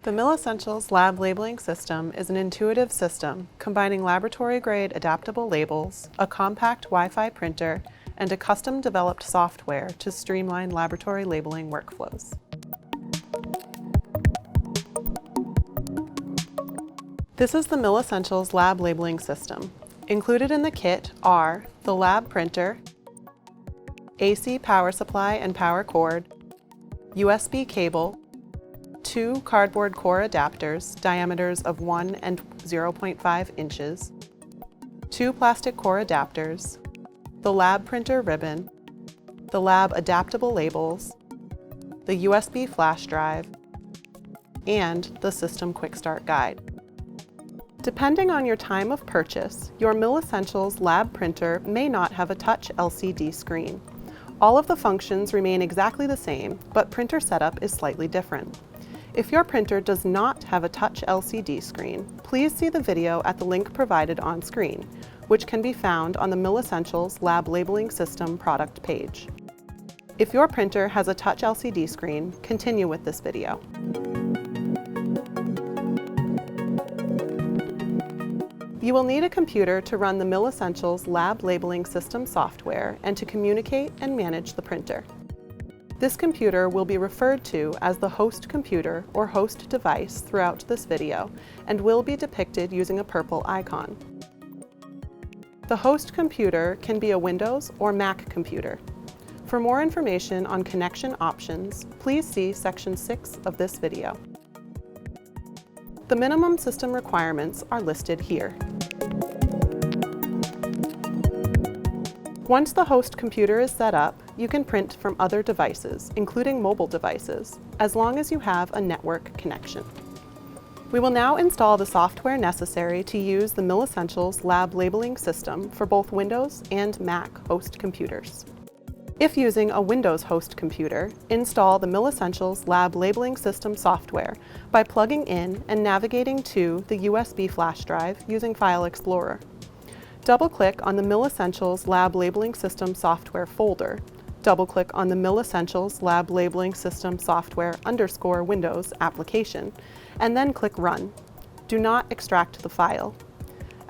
The MilliSentials Lab Labeling System is an intuitive system combining laboratory-grade adaptable labels, a compact Wi-Fi printer, and a custom-developed software to streamline laboratory labeling workflows. This is the MilliSentials Lab Labeling System. Included in the kit are the lab printer, AC power supply and power cord, USB cable, 2 cardboard core adapters, diameters of 1 and 0.5 inches, 2 plastic core adapters, the lab printer ribbon, the lab adaptable labels, the USB flash drive, and the System Quick Start Guide. Depending on your time of purchase, your MilliSentials Lab printer may not have a touch LCD screen. All of the functions remain exactly the same, but printer setup is slightly different. If your printer does not have a touch LCD screen, please see the video at the link provided on screen, which can be found on the MilliSentials Lab Labeling System product page. If your printer has a touch LCD screen, continue with this video. You will need a computer to run the MilliSentials Lab Labeling System software and to communicate and manage the printer. This computer will be referred to as the host computer or host device throughout this video and will be depicted using a purple icon. The host computer can be a Windows or Mac computer. For more information on connection options, please see Section 6 of this video. The minimum system requirements are listed here. Once the host computer is set up, you can print from other devices, including mobile devices, as long as you have a network connection. We will now install the software necessary to use the MilliSentials Lab Labeling System for both Windows and Mac host computers. If using a Windows host computer, install the MilliSentials Lab Labeling System software by plugging in and navigating to the USB flash drive using File Explorer. Double-click on the MilliSentials Lab Labeling System software folder. Double-click on the MilliSentials Lab Labeling System software _ Windows application, and then click Run. Do not extract the file.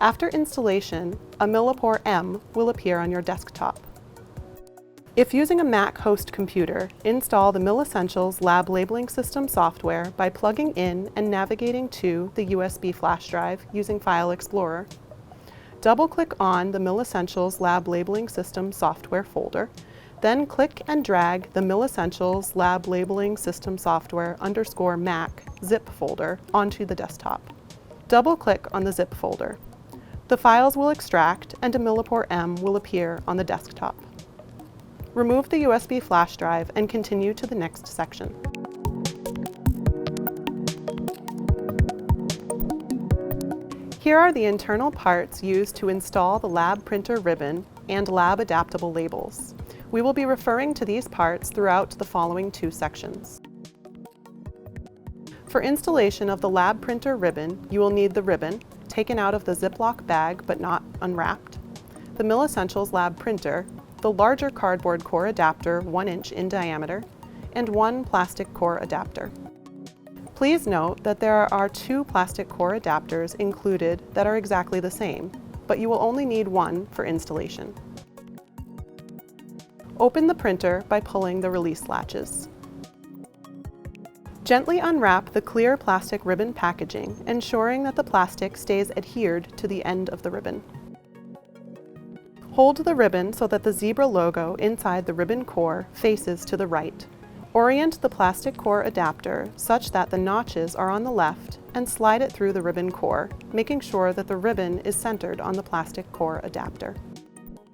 After installation, a Millipore M will appear on your desktop. If using a Mac host computer, install the MilliSentials Lab Labeling System software by plugging in and navigating to the USB flash drive using File Explorer. Double-click on the MilliSentials Lab Labeling System software folder, then click and drag the MilliSentials Lab Labeling System software _ Mac zip folder onto the desktop. Double-click on the zip folder. The files will extract and a Millipore M will appear on the desktop. Remove the USB flash drive and continue to the next section. Here are the internal parts used to install the lab printer ribbon and lab adaptable labels. We will be referring to these parts throughout the following 2 sections. For installation of the lab printer ribbon, you will need the ribbon, taken out of the Ziploc bag but not unwrapped, the MilliSentials Lab printer, the larger cardboard core adapter 1 inch in diameter, and 1 plastic core adapter. Please note that there are 2 plastic core adapters included that are exactly the same, but you will only need 1 for installation. Open the printer by pulling the release latches. Gently unwrap the clear plastic ribbon packaging, ensuring that the plastic stays adhered to the end of the ribbon. Hold the ribbon so that the zebra logo inside the ribbon core faces to the right. Orient the plastic core adapter such that the notches are on the left and slide it through the ribbon core, making sure that the ribbon is centered on the plastic core adapter.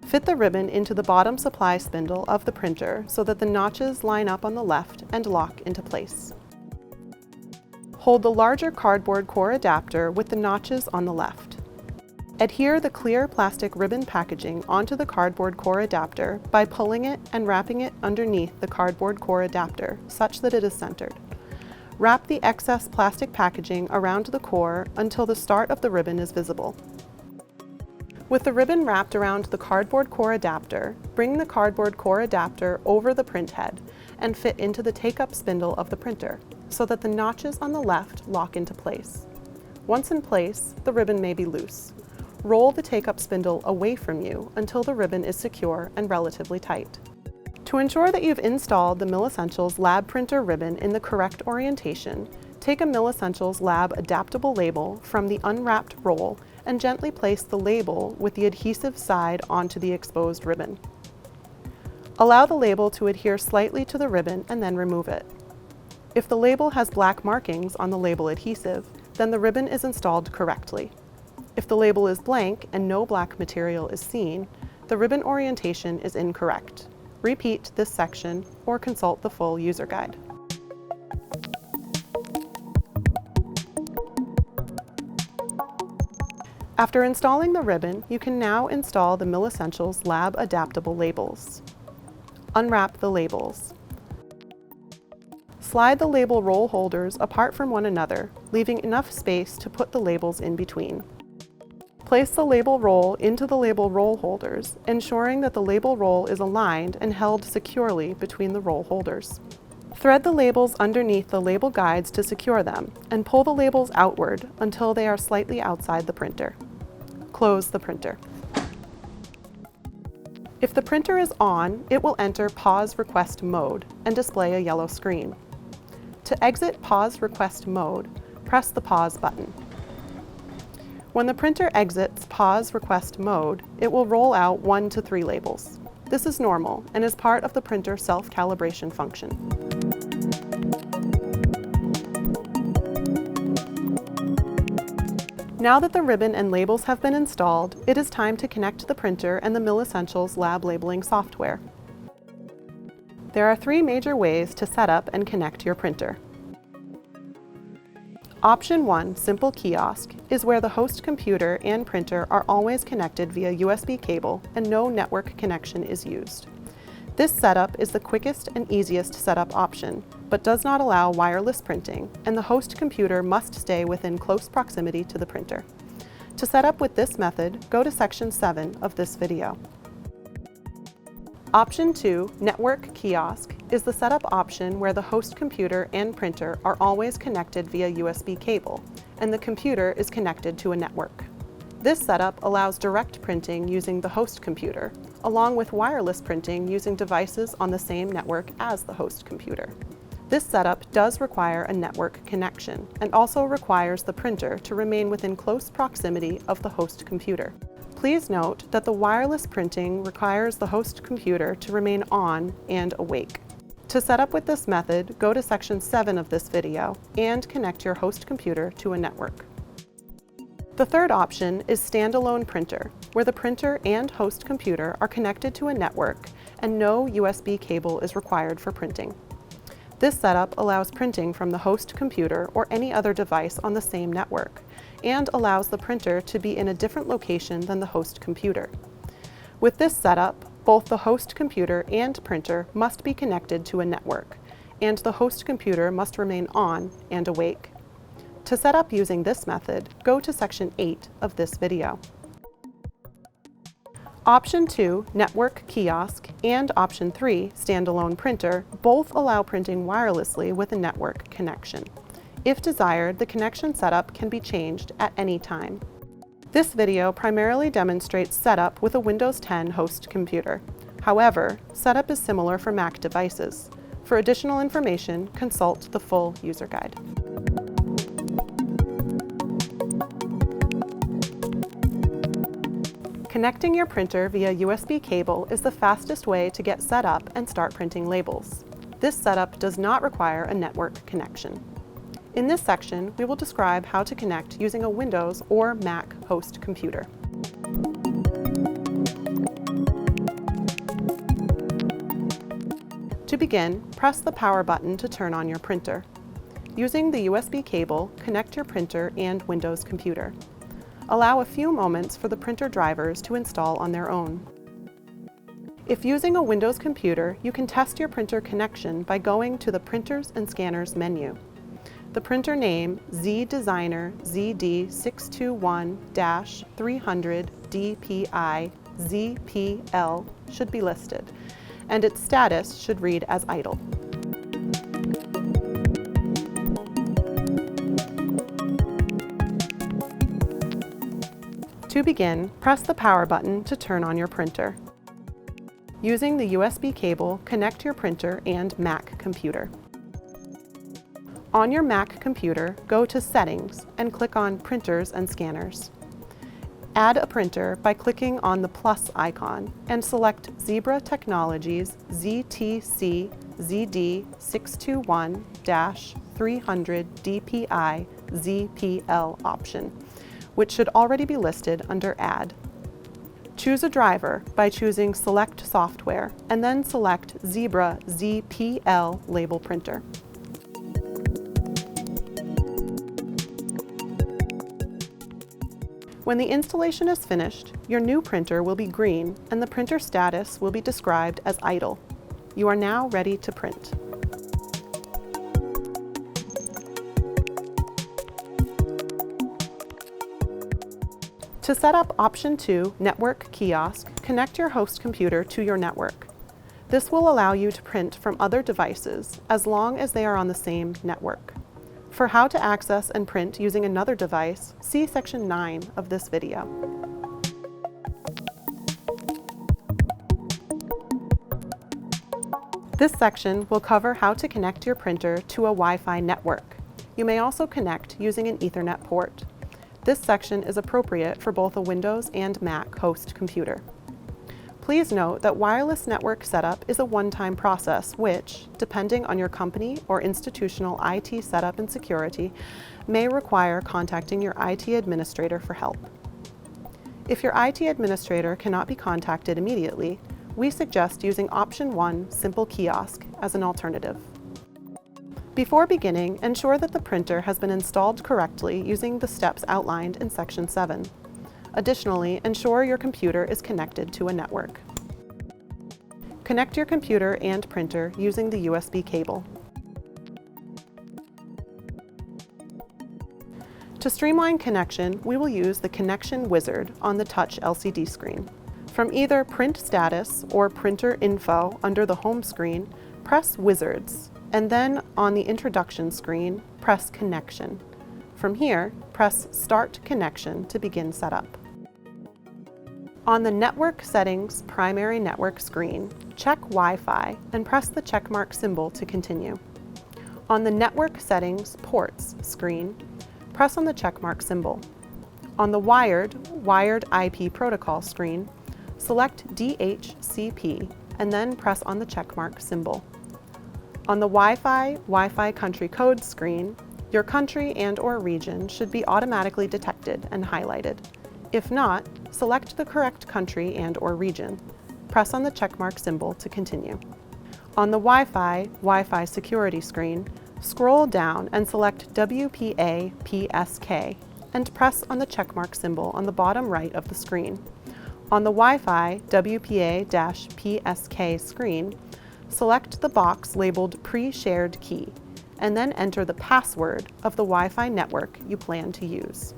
Fit the ribbon into the bottom supply spindle of the printer so that the notches line up on the left and lock into place. Hold the larger cardboard core adapter with the notches on the left. Adhere the clear plastic ribbon packaging onto the cardboard core adapter by pulling it and wrapping it underneath the cardboard core adapter such that it is centered. Wrap the excess plastic packaging around the core until the start of the ribbon is visible. With the ribbon wrapped around the cardboard core adapter, bring the cardboard core adapter over the print head and fit into the take-up spindle of the printer so that the notches on the left lock into place. Once in place, the ribbon may be loose. Roll the take-up spindle away from you until the ribbon is secure and relatively tight. To ensure that you've installed the MilliSentials Lab Printer ribbon in the correct orientation, take a MilliSentials Lab adaptable label from the unwrapped roll and gently place the label with the adhesive side onto the exposed ribbon. Allow the label to adhere slightly to the ribbon and then remove it. If the label has black markings on the label adhesive, then the ribbon is installed correctly. If the label is blank and no black material is seen, the ribbon orientation is incorrect. Repeat this section or consult the full user guide. After installing the ribbon, you can now install the MilliSentials Lab adaptable labels. Unwrap the labels. Slide the label roll holders apart from one another, leaving enough space to put the labels in between. Place the label roll into the label roll holders, ensuring that the label roll is aligned and held securely between the roll holders. Thread the labels underneath the label guides to secure them, and pull the labels outward until they are slightly outside the printer. Close the printer. If the printer is on, it will enter Pause Request Mode and display a yellow screen. To exit Pause Request Mode, press the Pause button. When the printer exits Pause Request Mode, it will roll out 1 to 3 labels. This is normal and is part of the printer self-calibration function. Now that the ribbon and labels have been installed, it is time to connect the printer and the MilliSentials Lab Labeling software. There are 3 major ways to set up and connect your printer. Option 1, Simple Kiosk, is where the host computer and printer are always connected via USB cable and no network connection is used. This setup is the quickest and easiest setup option, but does not allow wireless printing, and the host computer must stay within close proximity to the printer. To set up with this method, go to section 7 of this video. Option 2, Network Kiosk, is the setup option where the host computer and printer are always connected via USB cable, and the computer is connected to a network. This setup allows direct printing using the host computer, along with wireless printing using devices on the same network as the host computer. This setup does require a network connection and also requires the printer to remain within close proximity of the host computer. Please note that the wireless printing requires the host computer to remain on and awake. To set up with this method, go to section 7 of this video and connect your host computer to a network. The third option is Standalone Printer, where the printer and host computer are connected to a network and no USB cable is required for printing. This setup allows printing from the host computer or any other device on the same network, and allows the printer to be in a different location than the host computer. With this setup, both the host computer and printer must be connected to a network, and the host computer must remain on and awake. To set up using this method, go to section 8 of this video. Option 2, Network Kiosk, and Option 3, Standalone Printer, both allow printing wirelessly with a network connection. If desired, the connection setup can be changed at any time. This video primarily demonstrates setup with a Windows 10 host computer. However, setup is similar for Mac devices. For additional information, consult the full user guide. Connecting your printer via USB cable is the fastest way to get set up and start printing labels. This setup does not require a network connection. In this section, we will describe how to connect using a Windows or Mac host computer. To begin, press the power button to turn on your printer. Using the USB cable, connect your printer and Windows computer. Allow a few moments for the printer drivers to install on their own. If using a Windows computer, you can test your printer connection by going to the Printers and Scanners menu. The printer name ZDesigner ZD621-300 DPI ZPL should be listed, and its status should read as idle. To begin, press the power button to turn on your printer. Using the USB cable, connect your printer and Mac computer. On your Mac computer, go to Settings and click on Printers and Scanners. Add a printer by clicking on the plus icon and select Zebra Technologies ZTC ZD621-300 DPI ZPL option, which should already be listed under Add. Choose a driver by choosing Select Software and then select Zebra ZPL Label Printer. When the installation is finished, your new printer will be green and the printer status will be described as idle. You are now ready to print. To set up Option 2, Network Kiosk, connect your host computer to your network. This will allow you to print from other devices as long as they are on the same network. For how to access and print using another device, see Section 9 of this video. This section will cover how to connect your printer to a Wi-Fi network. You may also connect using an Ethernet port. This section is appropriate for both a Windows and Mac host computer. Please note that wireless network setup is a one-time process which, depending on your company or institutional IT setup and security, may require contacting your IT administrator for help. If your IT administrator cannot be contacted immediately, we suggest using Option 1, Simple Kiosk, as an alternative. Before beginning, ensure that the printer has been installed correctly using the steps outlined in Section 7. Additionally, ensure your computer is connected to a network. Connect your computer and printer using the USB cable. To streamline connection, we will use the Connection Wizard on the Touch LCD screen. From either Print Status or Printer Info under the home screen, press Wizards, and then on the introduction screen, press Connection. From here, press Start Connection to begin setup. On the Network Settings Primary Network screen, check Wi-Fi and press the checkmark symbol to continue. On the Network Settings Ports screen, press on the checkmark symbol. On the Wired IP Protocol screen, select DHCP and then press on the checkmark symbol. On the Wi-Fi country code screen, your country and/or region should be automatically detected and highlighted. If not, select the correct country and/or region. Press on the checkmark symbol to continue. On the Wi-Fi security screen, scroll down and select WPA PSK and press on the checkmark symbol on the bottom right of the screen. On the Wi-Fi WPA-PSK screen, select the box labeled Pre-Shared Key and then enter the password of the Wi-Fi network you plan to use.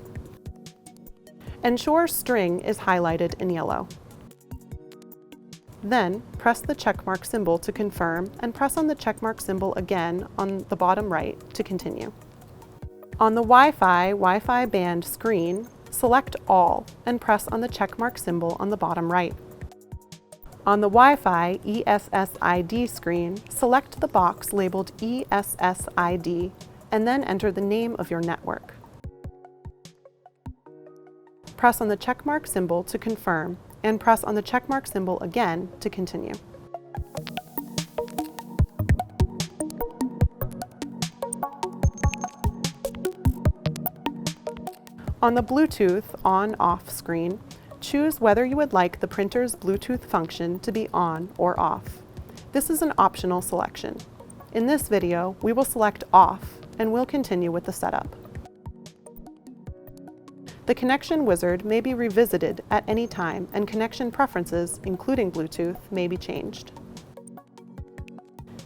Ensure String is highlighted in yellow. Then, press the checkmark symbol to confirm and press on the checkmark symbol again on the bottom right to continue. On the Wi-Fi band screen, select All and press on the checkmark symbol on the bottom right. On the Wi-Fi ESSID screen, select the box labeled ESSID and then enter the name of your network. Press on the checkmark symbol to confirm and press on the checkmark symbol again to continue. On the Bluetooth on/off screen, choose whether you would like the printer's Bluetooth function to be on or off. This is an optional selection. In this video, we will select off and we'll continue with the setup. The Connection Wizard may be revisited at any time and connection preferences, including Bluetooth, may be changed.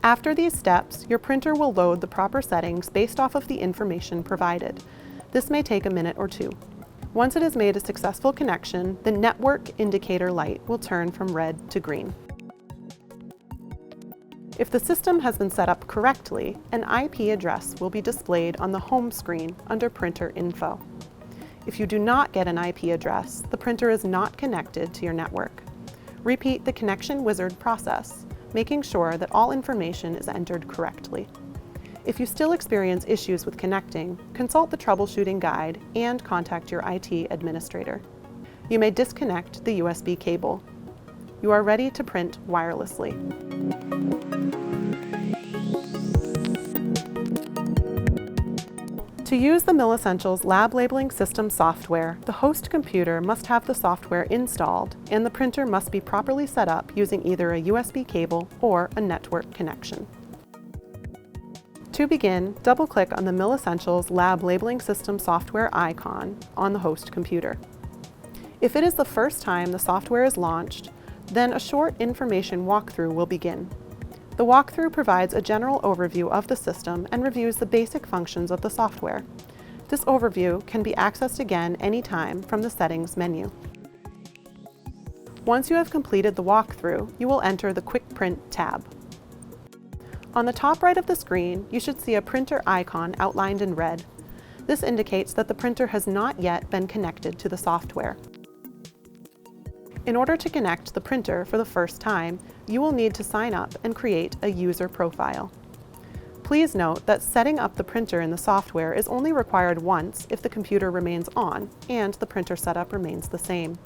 After these steps, your printer will load the proper settings based off of the information provided. This may take a minute or two. Once it has made a successful connection, the network indicator light will turn from red to green. If the system has been set up correctly, an IP address will be displayed on the home screen under Printer Info. If you do not get an IP address, the printer is not connected to your network. Repeat the connection wizard process, making sure that all information is entered correctly. If you still experience issues with connecting, consult the troubleshooting guide and contact your IT administrator. You may disconnect the USB cable. You are ready to print wirelessly. To use the MilliSentials Lab Labeling System software, the host computer must have the software installed, and the printer must be properly set up using either a USB cable or a network connection. To begin, double-click on the MilliSentials Lab Labeling System software icon on the host computer. If it is the first time the software is launched, then a short information walkthrough will begin. The walkthrough provides a general overview of the system and reviews the basic functions of the software. This overview can be accessed again anytime from the Settings menu. Once you have completed the walkthrough, you will enter the Quick Print tab. On the top right of the screen, you should see a printer icon outlined in red. This indicates that the printer has not yet been connected to the software. In order to connect the printer for the first time, you will need to sign up and create a user profile. Please note that setting up the printer in the software is only required once if the computer remains on and the printer setup remains the same.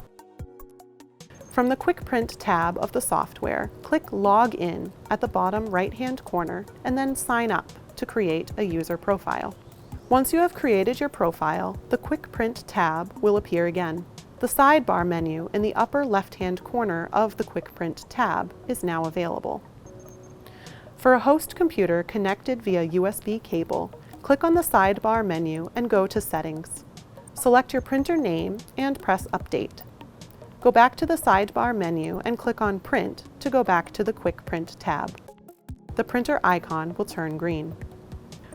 From the Quick Print tab of the software, click Log In at the bottom right-hand corner and then Sign Up to create a user profile. Once you have created your profile, the Quick Print tab will appear again. The sidebar menu in the upper left-hand corner of the Quick Print tab is now available. For a host computer connected via USB cable, click on the sidebar menu and go to Settings. Select your printer name and press Update. Go back to the sidebar menu and click on Print to go back to the Quick Print tab. The printer icon will turn green.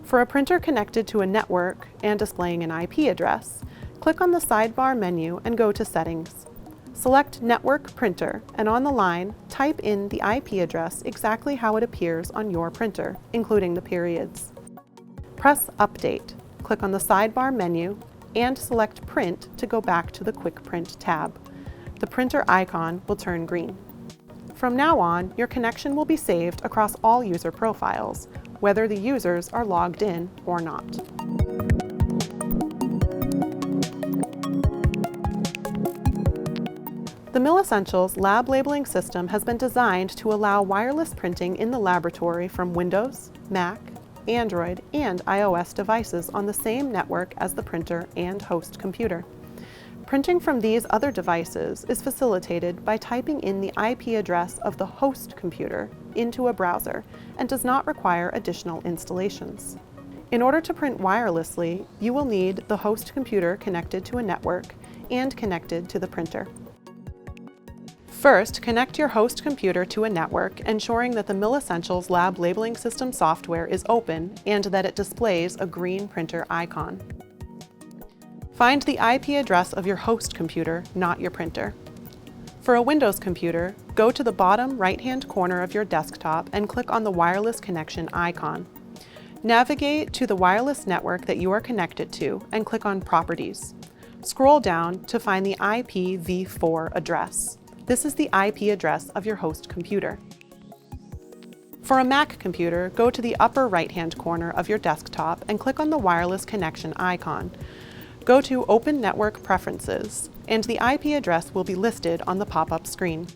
For a printer connected to a network and displaying an IP address, click on the sidebar menu and go to Settings. Select Network Printer and on the line, type in the IP address exactly how it appears on your printer, including the periods. Press Update, click on the sidebar menu, and select Print to go back to the Quick Print tab. The printer icon will turn green. From now on, your connection will be saved across all user profiles, whether the users are logged in or not. The MilliSentials Lab Labeling System has been designed to allow wireless printing in the laboratory from Windows, Mac, Android, and iOS devices on the same network as the printer and host computer. Printing from these other devices is facilitated by typing in the IP address of the host computer into a browser and does not require additional installations. In order to print wirelessly, you will need the host computer connected to a network and connected to the printer. First, connect your host computer to a network, ensuring that the MilliSentials Lab Labeling System software is open and that it displays a green printer icon. Find the IP address of your host computer, not your printer. For a Windows computer, go to the bottom right-hand corner of your desktop and click on the wireless connection icon. Navigate to the wireless network that you are connected to and click on Properties. Scroll down to find the IPv4 address. This is the IP address of your host computer. For a Mac computer, go to the upper right-hand corner of your desktop and click on the wireless connection icon. Go to Open Network Preferences, and the IP address will be listed on the pop-up screen.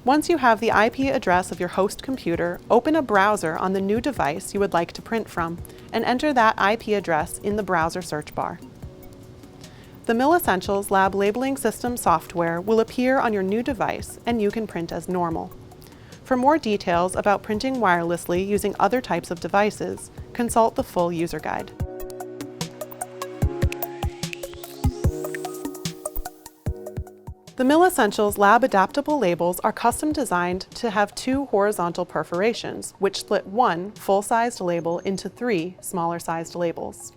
Once you have the IP address of your host computer, open a browser on the new device you would like to print from, and enter that IP address in the browser search bar. The MilliSentials Lab Labeling System software will appear on your new device, and you can print as normal. For more details about printing wirelessly using other types of devices, consult the full user guide. The MilliSentials Lab adaptable labels are custom designed to have 2 horizontal perforations, which split one full-sized label into 3 smaller-sized labels.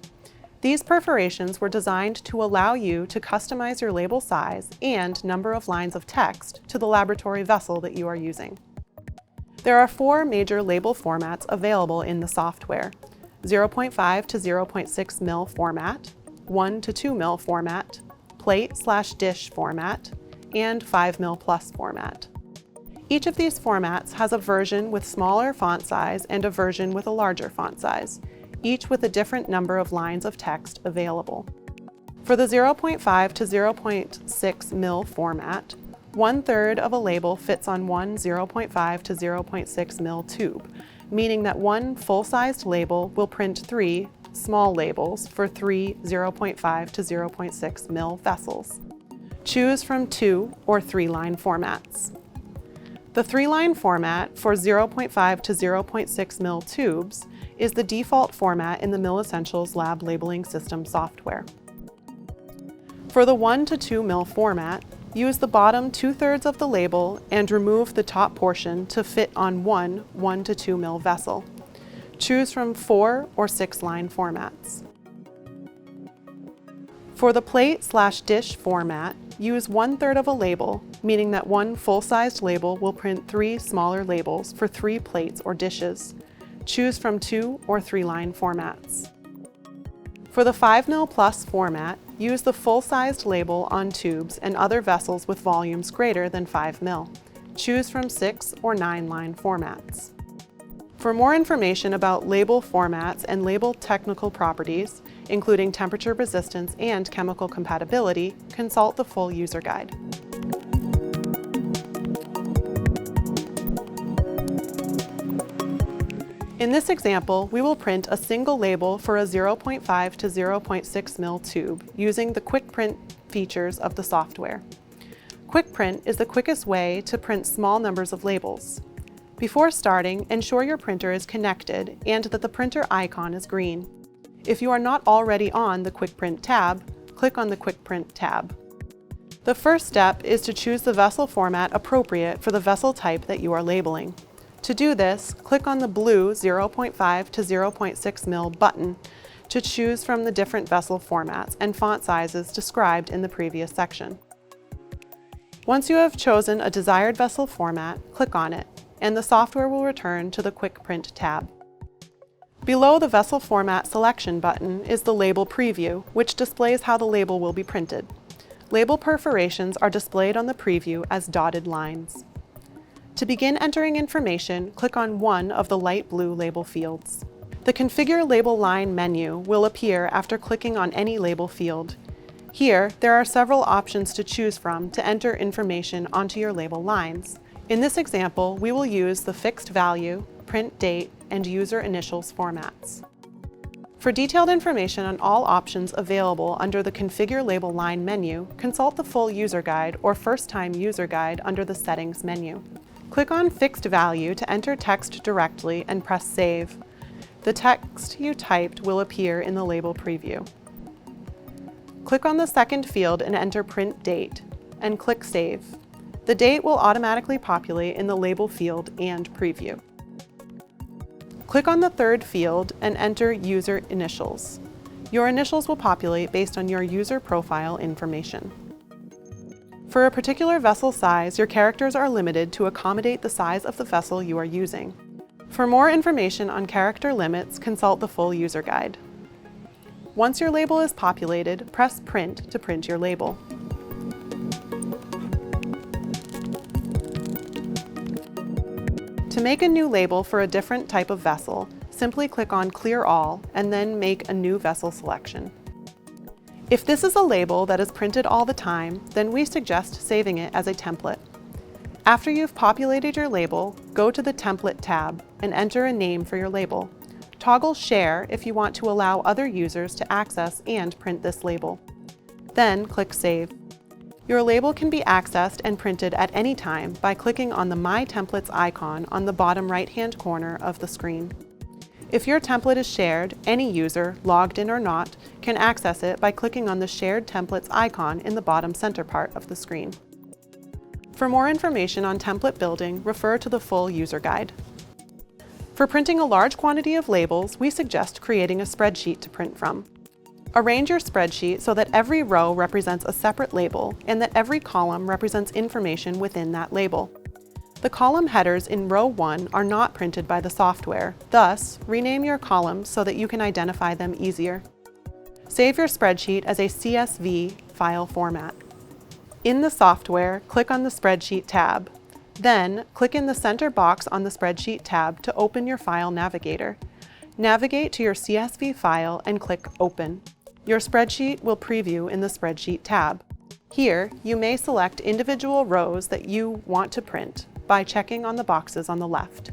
These perforations were designed to allow you to customize your label size and number of lines of text to the laboratory vessel that you are using. There are 4 major label formats available in the software: 0.5 to 0.6 mil format, 1 to 2 mil format, plate/dish format, and 5 mil plus format. Each of these formats has a version with smaller font size and a version with a larger font size, each with a different number of lines of text available. For the 0.5 to 0.6 mil format, 1/3 of a label fits on one 0.5 to 0.6 mil tube, meaning that one full-sized label will print 3 small labels for 3 0.5 to 0.6 mil vessels. Choose from 2 or 3-line formats. The 3-line format for 0.5 to 0.6 mil tubes is the default format in the MilliSentials Lab Labeling System software. For the 1 to 2 mil format, use the bottom 2/3 of the label and remove the top portion to fit on one 1 to 2 mil vessel. Choose from 4 or 6-line formats. For the plate/dish format, use 1/3 of a label, meaning that one full-sized label will print 3 smaller labels for 3 plates or dishes. Choose from 2 or 3-line formats. For the 5 mil plus format, use the full-sized label on tubes and other vessels with volumes greater than 5 mil. Choose from 6 or 9-line formats. For more information about label formats and label technical properties, including temperature resistance and chemical compatibility, consult the full user guide. In this example, we will print a single label for a 0.5 to 0.6 mil tube using the Quick Print features of the software. Quick Print is the quickest way to print small numbers of labels. Before starting, ensure your printer is connected and that the printer icon is green. If you are not already on the Quick Print tab, click on the Quick Print tab. The first step is to choose the vessel format appropriate for the vessel type that you are labeling. To do this, click on the blue 0.5 to 0.6 mil button to choose from the different vessel formats and font sizes described in the previous section. Once you have chosen a desired vessel format, click on it, and the software will return to the Quick Print tab. Below the vessel format selection button is the label preview, which displays how the label will be printed. Label perforations are displayed on the preview as dotted lines. To begin entering information, click on one of the light blue label fields. The Configure Label Line menu will appear after clicking on any label field. Here, there are several options to choose from to enter information onto your label lines. In this example, we will use the fixed value, print date, and user initials formats. For detailed information on all options available under the Configure Label Line menu, consult the full user guide or first-time user guide under the Settings menu. Click on Fixed Value to enter text directly and press Save. The text you typed will appear in the label preview. Click on the second field and enter Print Date, and click Save. The date will automatically populate in the label field and preview. Click on the third field and enter User Initials. Your initials will populate based on your user profile information. For a particular vessel size, your characters are limited to accommodate the size of the vessel you are using. For more information on character limits, consult the full user guide. Once your label is populated, press Print to print your label. To make a new label for a different type of vessel, simply click on Clear All and then make a new vessel selection. If this is a label that is printed all the time, then we suggest saving it as a template. After you've populated your label, go to the Template tab and enter a name for your label. Toggle Share if you want to allow other users to access and print this label. Then click Save. Your label can be accessed and printed at any time by clicking on the My Templates icon on the bottom right-hand corner of the screen. If your template is shared, any user, logged in or not, can access it by clicking on the Shared Templates icon in the bottom center part of the screen. For more information on template building, refer to the full user guide. For printing a large quantity of labels, we suggest creating a spreadsheet to print from. Arrange your spreadsheet so that every row represents a separate label and that every column represents information within that label. The column headers in row 1 are not printed by the software, thus, rename your columns so that you can identify them easier. Save your spreadsheet as a CSV file format. In the software, click on the Spreadsheet tab. Then, click in the center box on the Spreadsheet tab to open your file navigator. Navigate to your CSV file and click Open. Your spreadsheet will preview in the Spreadsheet tab. Here, you may select individual rows that you want to print by checking on the boxes on the left.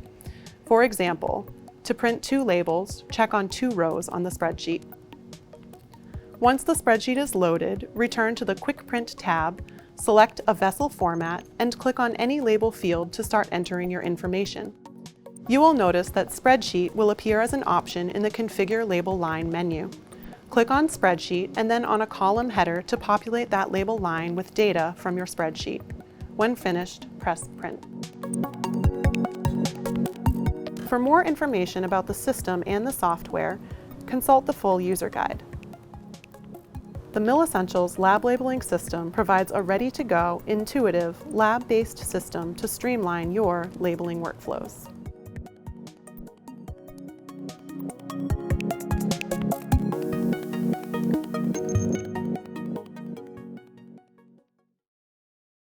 For example, to print 2 labels, check on 2 rows on the spreadsheet. Once the spreadsheet is loaded, return to the Quick Print tab, select a vessel format, and click on any label field to start entering your information. You will notice that Spreadsheet will appear as an option in the Configure Label Line menu. Click on Spreadsheet and then on a column header to populate that label line with data from your spreadsheet. When finished, press Print. For more information about the system and the software, consult the full user guide. The MilliSentials Lab Labeling System provides a ready-to-go, intuitive, lab-based system to streamline your labeling workflows.